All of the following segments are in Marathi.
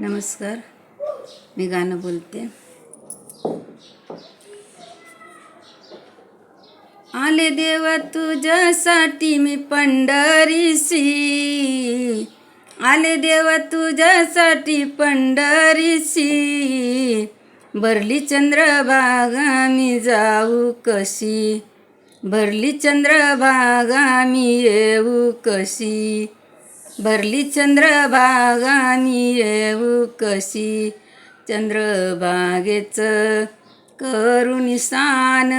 नमस्कार, मी गाणं बोलते. आले देवा तुझ्यासाठी मी पंढरीसी, आले देवा तुझ्यासाठी पंढरीसी. भरली चंद्रभागा मी जाऊ कशी, भरली चंद्रभागा मी येऊ कशी, भरली चंद्रभागा मी येऊ कशी. चंद्रभागेचं करुणी स्थान,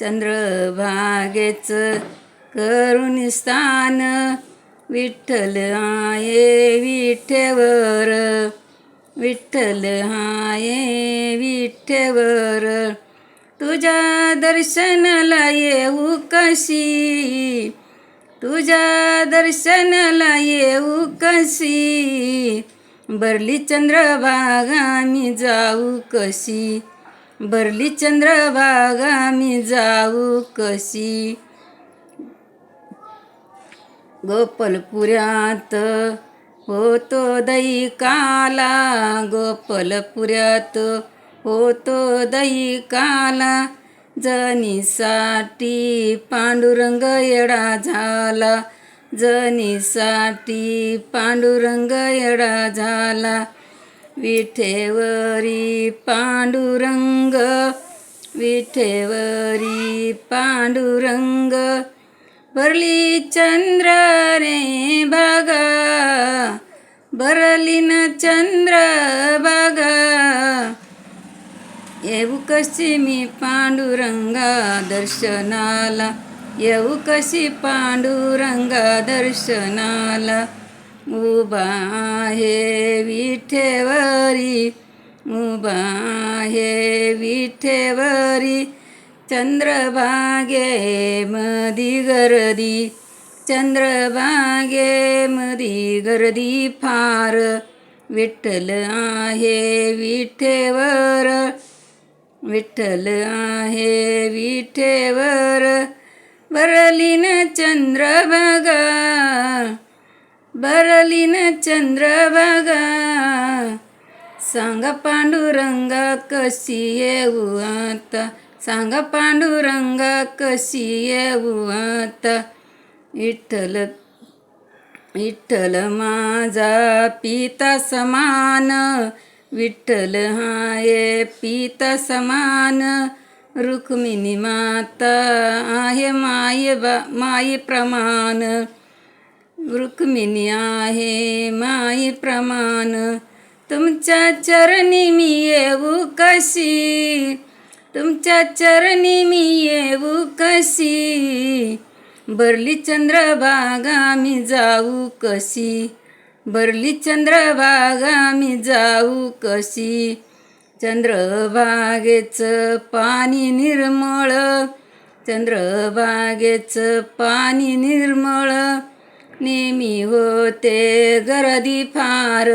चंद्रभागेचं करुणी स्थान. विठ्ठल आहे विठेवर, विठ्ठल आहे विठेवर. तुझ्या दर्शनाला येऊ कशी, तुझ्या दर्शनाला येऊ कशी. भरली चंद्रभागा मी जाऊ कशी, भरली चंद्रभागा मी जाऊ कशी. गोपालपुऱ्यात होतो दैकाला, गोपालपुऱ्यात होतो दैकाला. जनीसाठी पांडुरंग येडा झाला, जनीसाठी पांडुरंग येडा झाला. विठेवरी पांडुरंग, विठेवरी पांडुरंग. भरली चंद्र रे भागा, भरली न चंद्र भागा. येऊ कशी मी पांडुरंगा दर्शनाला, येऊ कशी पांडुरंगा दर्शनाला. उभा आहे विठेवरी, उभा आहे विठेवरी. चंद्रभागे मधी गर्दी, चंद्रभागे मधी गर्दी फार. विठ्ठल आहे विठेवर, विठ्ठल आहे विठेवर. भरली न चंद्रभागा, भरली न चंद्रभागा. सांगा पांडुरंगा कशी येऊ आता, सांगा पांडुरंगा कशी येऊ आता. विठ्ठल, विठ्ठल माझा पिता समान, विठ्ठल आहे पिता समान. रुक्मिणी माता आहे माई प्रमाण, रुक्मिणी आहे माई प्रमाण. तुमच्या चरणी मी येऊ कशी, तुमच्या चरणी मी येऊ कशी. भरली चंद्रभागा मी जाऊ कशी, भरली चंद्रभागा मी जाऊ कशी. चंद्रभागेचं पाणी निर्मळ, चंद्रभागेचं पाणी निर्मळ. नेहमी होते गर्दी फार,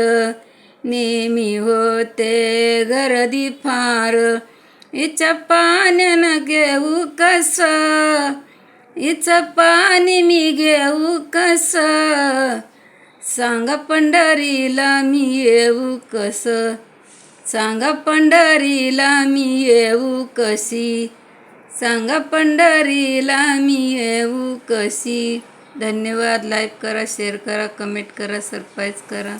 नेहमी होते गर्दी फार. हिचं पाण्यानं घेऊ कसं, हिचं पाणी मी घेऊ कसं. सांगा पंढरीला मी येऊ कसं, सांगा पंढरीला मी येऊ कशी, सांगा पंढरीला मी येऊ कशी. धन्यवाद. लाईक करा, शेअर करा, कमेंट करा, सबस्क्राईब करा.